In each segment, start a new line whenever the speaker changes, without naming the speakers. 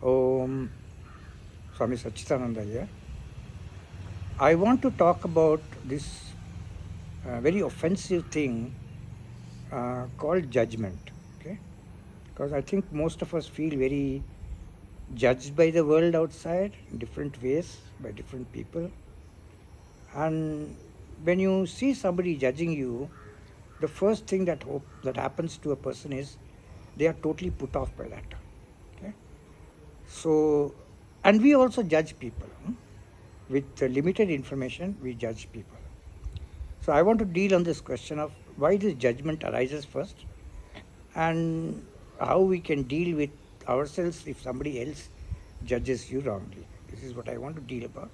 Om Swami Satchitananda here. I want to talk about this very offensive thing called judgment. Okay, because I think most of us feel very judged by the world outside in different ways by different people. And when you see somebody judging you, the first thing that happens to a person is they are totally put off by that. Okay, so and we also judge people. With limited information, we judge people. So I want to deal on this question of why this judgment arises first, and how we can deal with ourselves if somebody else judges you wrongly. This is what I want to deal about,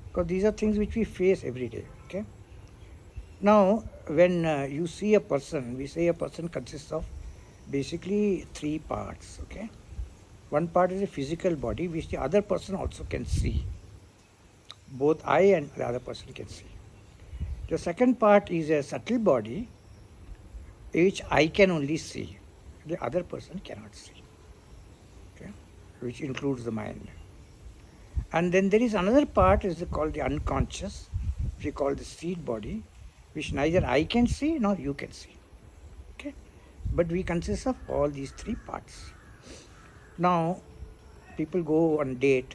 because these are things which we face every day. Okay. Now, when you see a person, we say a person consists of basically three parts. Okay. One part is a physical body, which the other person also can see. Both I and the other person can see. The second part is a subtle body, which I can only see, the other person cannot see, okay, which includes the mind. And then there is another part, is called the unconscious, which we call the seed body, which neither I can see nor you can see. Okay, but we consist of all these three parts. Now, people go on a date,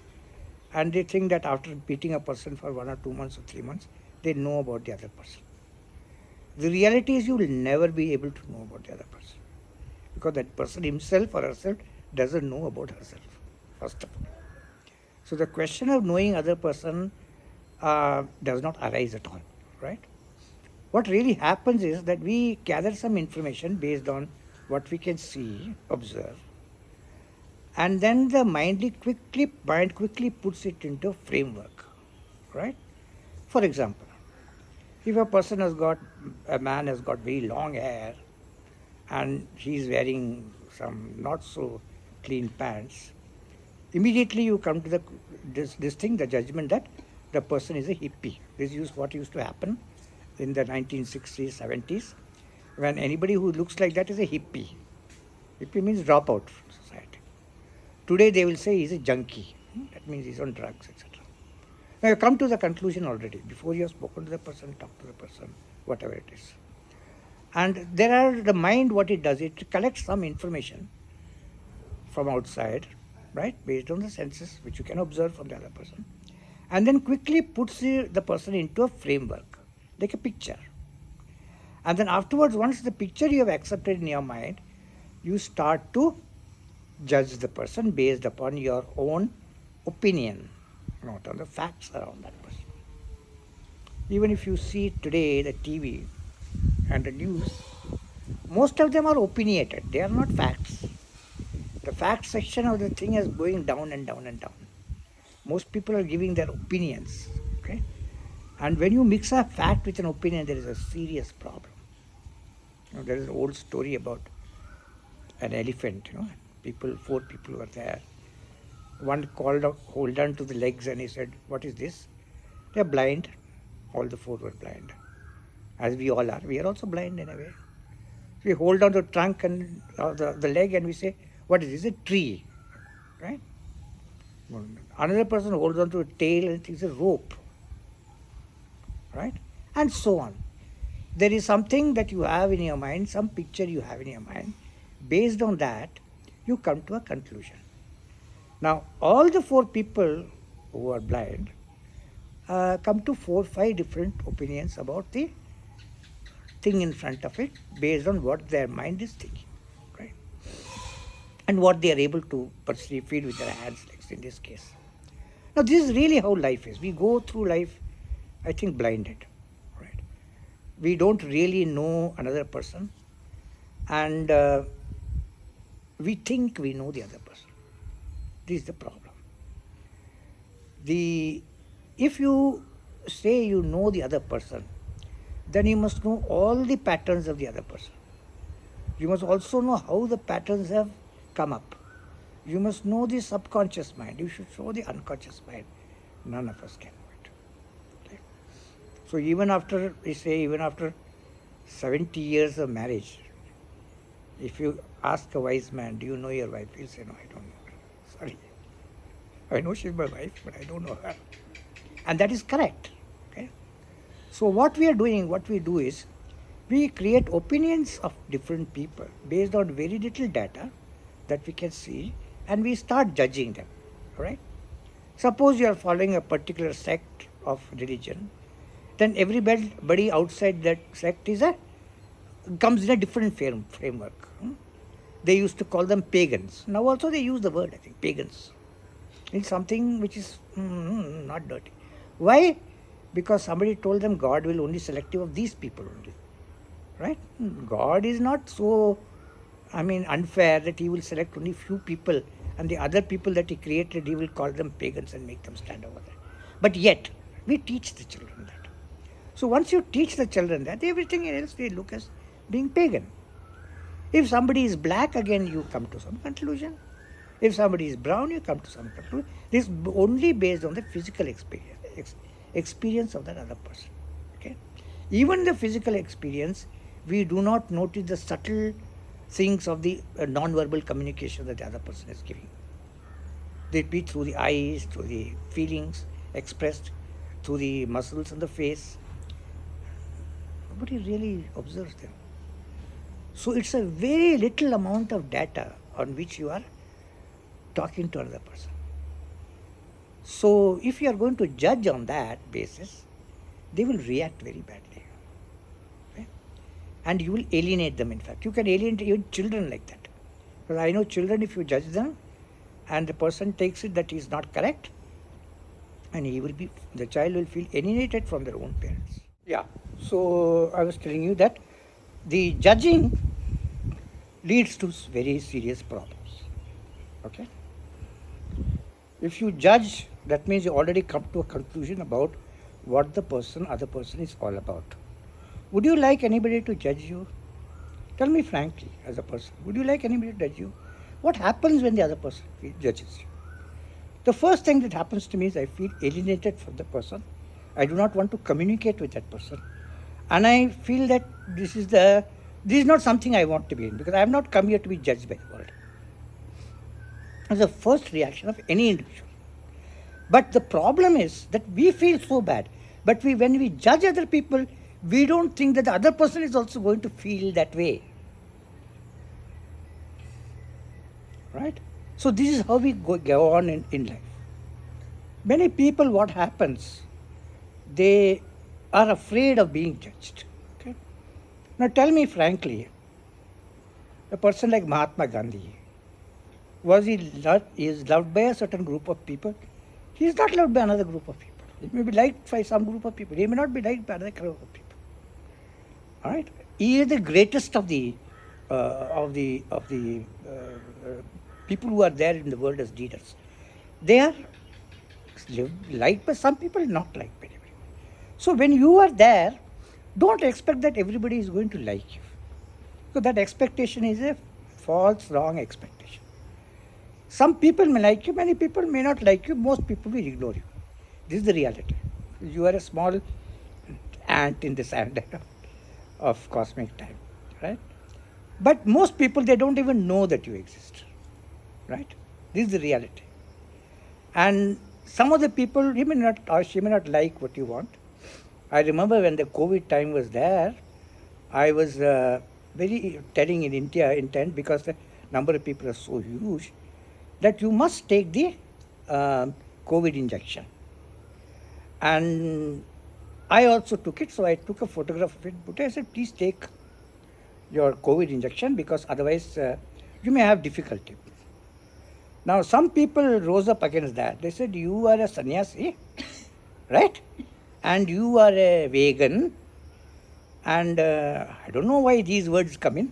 and they think that after meeting a person for 1 or 2 months or 3 months, they know about the other person. The reality is you will never be able to know about the other person, because that person himself or herself doesn't know about herself, first of all. So the question of knowing other person does not arise at all, right? What really happens is that we gather some information based on what we can see, observe, and then the mind quickly puts it into a framework, right? For example, if a man has got very long hair and he's wearing some not so clean pants, immediately you come to this thing, the judgment that the person is a hippie. This is what used to happen in the 1960s, 70s, when anybody who looks like that is a hippie. Hippie means dropout from society. Today they will say he's a junkie. That means he's on drugs, etc. Now you come to the conclusion already. Before you have spoken to the person, talk to the person, whatever it is. And the mind, what it does, it collects some information from outside, right, based on the senses, which you can observe from the other person, and then quickly puts the person into a framework, like a picture. And then afterwards, once the picture you have accepted in your mind, you start to judge the person based upon your own opinion, not on the facts around that person. Even if you see today the TV and the news, most of them are opinionated. They are not facts. The fact section of the thing is going down and down and down. Most people are giving their opinions. Okay? And when you mix a fact with an opinion, there is a serious problem. There is an old story about an elephant. 4 people were there. One hold on to the legs, and he said, "What is this?" They are blind. All the 4 were blind, as we all are. We are also blind in a way. We hold on to the trunk and the leg, and we say, "What is this? A tree," right? Another person holds on to a tail and thinks a rope, right? And so on. There is something that you have in your mind, some picture you have in your mind. Based on that, you come to a conclusion. Now, all the 4 people who are blind come to 4 or 5 different opinions about the thing in front of it, based on what their mind is thinking, right? And what they are able to perceive, feel with their hands, legs in this case. Now, this is really how life is. We go through life, I think, blinded, right? We don't really know another person, and we think we know the other person. This is the problem. If you say you know the other person, then you must know all the patterns of the other person. You must also know how the patterns have come up. You must know the subconscious mind. You should know the unconscious mind. None of us can know it. Okay? So even after 70 years of marriage, if you ask a wise man, "Do you know your wife?" he'll say, "No, I don't know her. Sorry." I know she's my wife, but I don't know her. And that is correct. Okay? So what we do is, we create opinions of different people based on very little data that we can see, and we start judging them. All right? Suppose you are following a particular sect of religion, then everybody outside that sect comes in a different framework. They used to call them pagans. Now also they use the word, I think, pagans. It's something which is not dirty. Why? Because somebody told them God will only selective of these people only. Right? God is not so, unfair that he will select only few people, and the other people that he created, he will call them pagans and make them stand over there. But yet, we teach the children that. So once you teach the children that, everything else they look as being pagan. If somebody is black, again you come to some conclusion. If somebody is brown, you come to some conclusion. This is only based on the physical experience of that other person. Okay? Even the physical experience, we do not notice the subtle things of the non-verbal communication that the other person is giving. They be through the eyes, through the feelings expressed, through the muscles on the face. Nobody really observes them. So it's a very little amount of data on which you are talking to another person. So if you are going to judge on that basis, they will react very badly. Okay? And you will alienate them, in fact. You can alienate even children like that. Because I know children, if you judge them and the person takes it that he is not correct, and the child will feel alienated from their own parents. Yeah, so I was telling you that the judging leads to very serious problems. Okay? If you judge, that means you already come to a conclusion about what the other person is all about. Would you like anybody to judge you? Tell me frankly, as a person, would you like anybody to judge you? What happens when the other person judges you? The first thing that happens to me is I feel alienated from the person. I do not want to communicate with that person. And I feel that this is not something I want to be in, because I have not come here to be judged by the world. That's the first reaction of any individual. But the problem is that we feel so bad. But when we judge other people, we don't think that the other person is also going to feel that way. Right? So this is how we go on in life. Many people, what happens, they are afraid of being judged. Okay? Now tell me frankly, a person like Mahatma Gandhi, is loved by a certain group of people? He is not loved by another group of people. He may be liked by some group of people. He may not be liked by another group of people. All right? He is the greatest of the people who are there in the world as leaders. They are liked by some people, not liked by everybody. So when you are there, don't expect that everybody is going to like you. So that expectation is a false, wrong expectation. Some people may like you, many people may not like you, most people will ignore you. This is the reality. You are a small ant in the sand of cosmic time, right? But most people, they don't even know that you exist, right? This is the reality. And some of the people, he may not or she may not like what you want. I remember when the COVID time was there, I was very telling in India intent, because the number of people are so huge, that you must take the COVID injection. And I also took it, so I took a photograph of it. But I said, please take your COVID injection, because otherwise you may have difficulty. Now some people rose up against that. They said, you are a sannyasi, right? And you are a vegan. And I don't know why these words come in.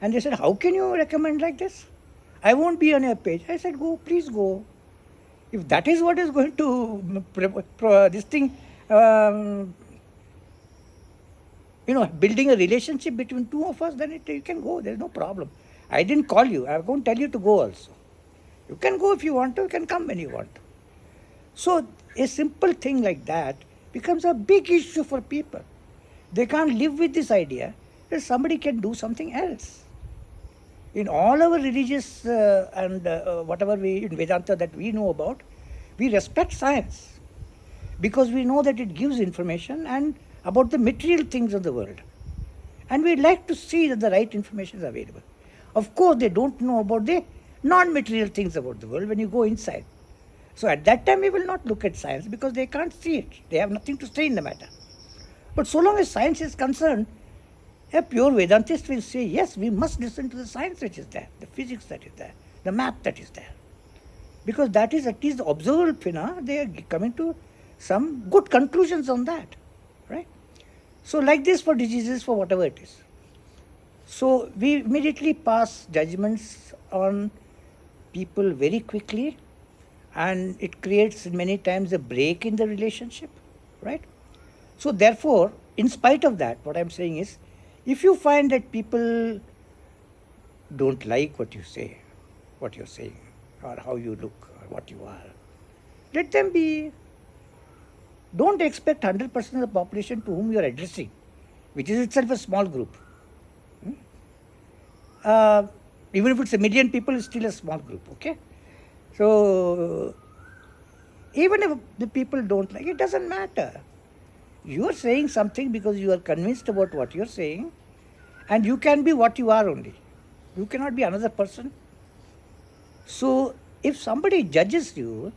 And they said, how can you recommend like this? I won't be on your page. I said, go, please go. If that is what is going to, building a relationship between two of us, then you can go. There's no problem. I didn't call you. I won't tell you to go also. You can go if you want to. You can come when you want to. So a simple thing like that becomes a big issue for people. They can't live with this idea that somebody can do something else. In all our religious and whatever in Vedanta that we know about, We respect science because we know that it gives information and about the material things of the world. And we like to see that the right information is available. Of course, they don't know about the non-material things about the world when you go inside. So at that time, we will not look at science because they can't see it. They have nothing to say in the matter. But so long as science is concerned, a pure Vedantist will say, yes, we must listen to the science which is there, the physics that is there, the math that is there. Because that is at least the observable phenomena, they are coming to some good conclusions on that, right? So like this for diseases, for whatever it is. So we immediately pass judgments on people very quickly, and it creates many times a break in the relationship, right? So therefore, in spite of that, what I'm saying is, if you find that people don't like what you say, what you're saying, or how you look, or what you are, let them be. Don't expect 100% of the population to whom you are addressing, which is itself a small group. Even if it's 1 million people, it's still a small group, okay? So, even if the people don't like it, doesn't matter. You are saying something because you are convinced about what you are saying, and you can be what you are only. You cannot be another person. So, if somebody judges you,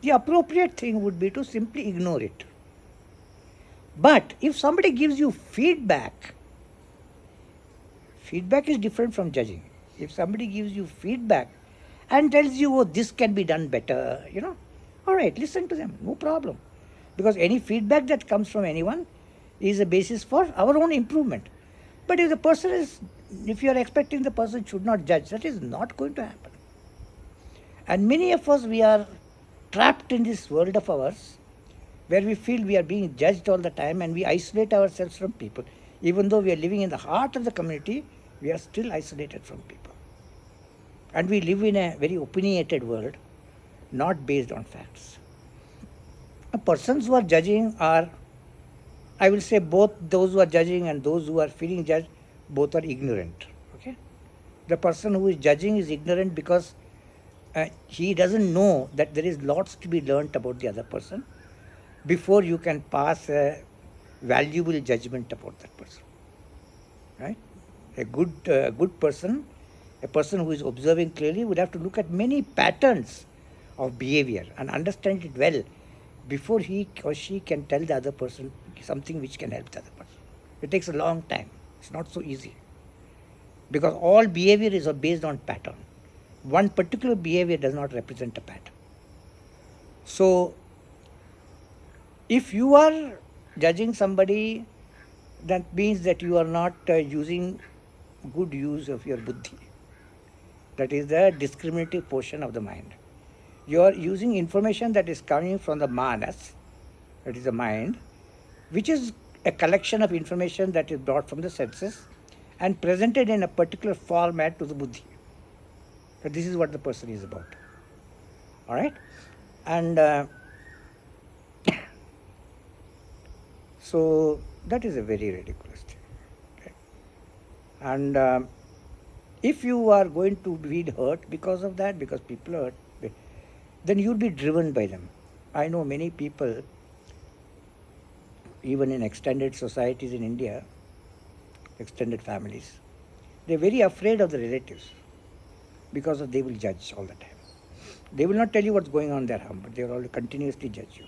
the appropriate thing would be to simply ignore it. But if somebody gives you feedback, feedback is different from judging. If somebody gives you feedback and tells you, oh, this can be done better, all right, listen to them, no problem. Because any feedback that comes from anyone is a basis for our own improvement. But if you are expecting the person should not judge, that is not going to happen. And many of us, we are trapped in this world of ours where we feel we are being judged all the time, and we isolate ourselves from people. Even though we are living in the heart of the community, we are still isolated from people. And we live in a very opinionated world, not based on facts. Persons who are judging are, I will say, both those who are judging and those who are feeling judged, both are ignorant. Okay? The person who is judging is ignorant because he doesn't know that there is lots to be learnt about the other person before you can pass a valuable judgment about that person. Right? A good person, a person who is observing clearly, would have to look at many patterns of behavior and understand it well before he or she can tell the other person something which can help the other person. It takes a long time. It's not so easy. Because all behavior is based on pattern. One particular behavior does not represent a pattern. So, if you are judging somebody, that means that you are not using good use of your buddhi. That is the discriminative portion of the mind. You are using information that is coming from the manas, that is the mind, which is a collection of information that is brought from the senses and presented in a particular format to the buddhi. That this is what the person is about. All right? And so that is a very ridiculous thing. Okay? And if you are going to be hurt because of that, because people are hurt, then you'll be driven by them. I know many people, even in extended societies in India, extended families, they're very afraid of the relatives because they will judge all the time. They will not tell you what's going on in their home, but they will continuously judge you,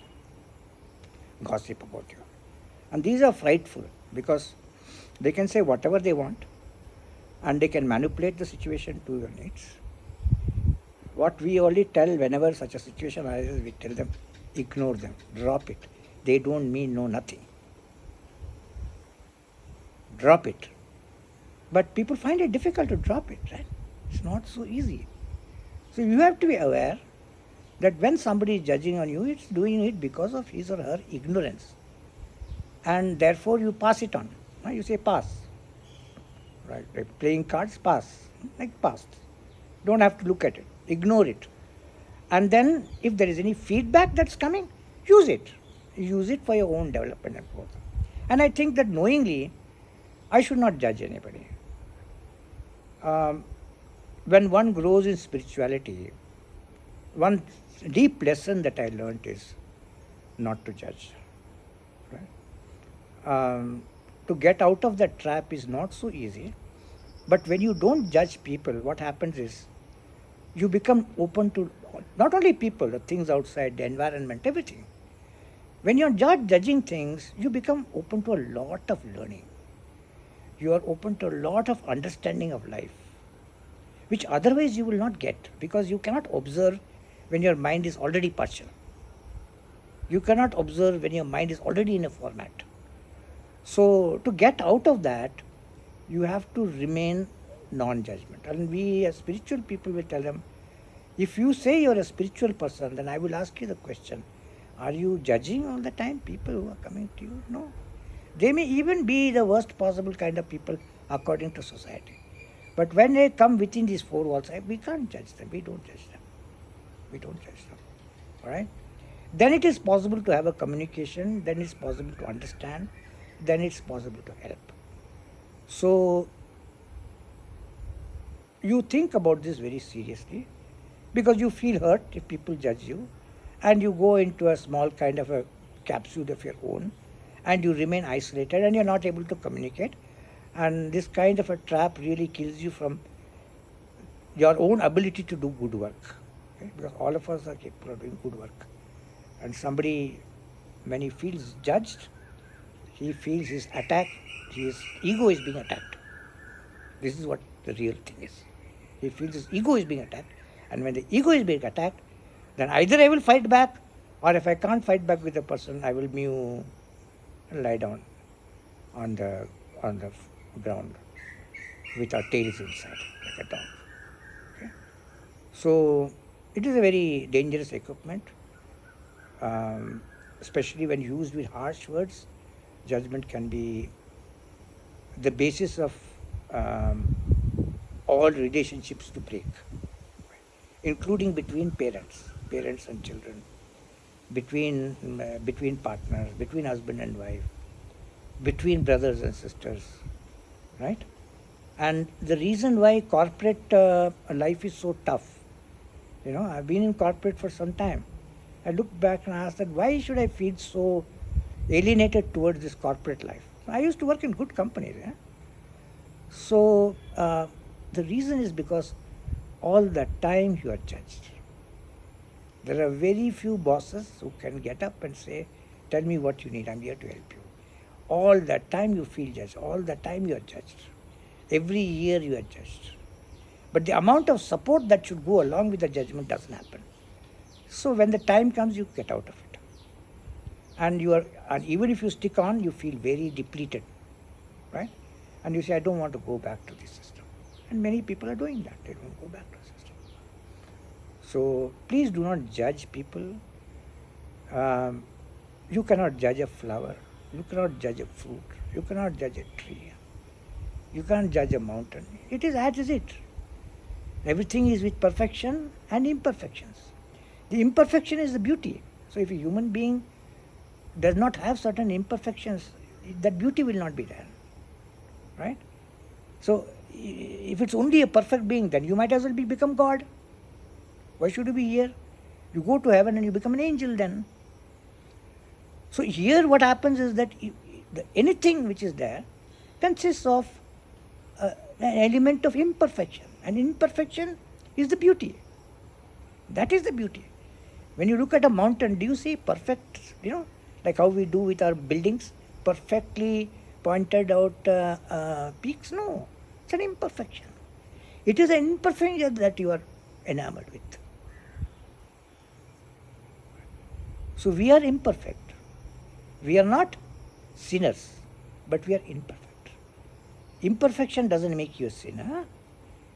gossip about you. And these are frightful because they can say whatever they want and they can manipulate the situation to your needs. What we only tell whenever such a situation arises, we tell them, ignore them, drop it. They don't mean nothing. Drop it. But people find it difficult to drop it, right? It's not so easy. So you have to be aware that when somebody is judging on you, it's doing it because of his or her ignorance. And therefore you pass it on. You say pass. Right? Like playing cards, pass. Like pass. Don't have to look at it. Ignore it. And then if there is any feedback that's coming, use it. Use it for your own development and growth. And I think that knowingly, I should not judge anybody. When one grows in spirituality, one deep lesson that I learned is not to judge. Right? To get out of that trap is not so easy. But when you don't judge people, what happens is you become open to not only people, the things outside, the environment, everything. When you're judging things, you become open to a lot of learning. You are open to a lot of understanding of life, which otherwise you will not get, because you cannot observe when your mind is already partial. You cannot observe when your mind is already in a format. So to get out of that, you have to remain non-judgmental. And we as spiritual people will tell them, if you say you're a spiritual person, then I will ask you the question, are you judging all the time people who are coming to you? No. They may even be the worst possible kind of people according to society. But when they come within these four walls, we can't judge them. We don't judge them. We don't judge them. All right? Then it is possible to have a communication. Then it's possible to understand. Then it's possible to help. So you think about this very seriously, because you feel hurt if people judge you, and you go into a small kind of a capsule of your own, and you remain isolated, and you're not able to communicate. And this kind of a trap really kills you from your own ability to do good work. Okay? Because all of us are capable of doing good work. And somebody, when he feels judged, he feels his attack, his ego is being attacked. This is what the real thing is. He feels his ego is being attacked. And when the ego is being attacked, then either I will fight back, or if I can't fight back with the person, I will mew and lie down on the ground with our tails inside, like a dog. Okay? So it is a very dangerous equipment, especially when used with harsh words. Judgment can be the basis of all relationships to break, including between parents and children, between partners, between husband and wife, between brothers and sisters, right? And the reason why corporate life is so tough, I've been in corporate for some time. I look back and ask that why should I feel so alienated towards this corporate life? I used to work in good companies. So the reason is because all the time you are judged. There are very few bosses who can get up and say, tell me what you need, I'm here to help you. All the time you feel judged, all the time you are judged. Every year you are judged. But the amount of support that should go along with the judgment doesn't happen. So when the time comes, you get out of it. And even if you stick on, you feel very depleted, right? And you say, I don't want to go back to this system. And many people are doing that. They don't go back to the system. So please do not judge people. You cannot judge a flower. You cannot judge a fruit. You cannot judge a tree. You can't judge a mountain. It is as it. Everything is with perfection and imperfections. The imperfection is the beauty. So if a human being does not have certain imperfections, that beauty will not be there, right? So if it's only a perfect being, then you might as well become God. Why should you be here? You go to heaven and you become an angel then. So here what happens is that anything which is there consists of an element of imperfection. And imperfection is the beauty. That is the beauty. When you look at a mountain, do you see perfect, like how we do with our buildings, perfectly pointed out peaks? No, it's an imperfection. It is an imperfection that you are enamored with. So we are imperfect. We are not sinners, but we are imperfect. Imperfection doesn't make you a sinner.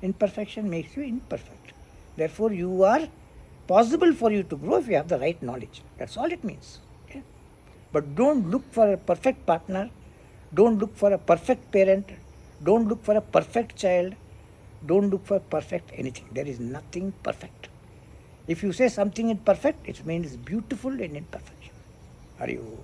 Imperfection makes you imperfect. Therefore, you are possible for you to grow if you have the right knowledge. That's all it means. Okay? But don't look for a perfect partner. Don't look for a perfect parent. Don't look for a perfect child. Don't look for perfect anything. There is nothing perfect. If you say something is perfect, it means beautiful in imperfection. Are you?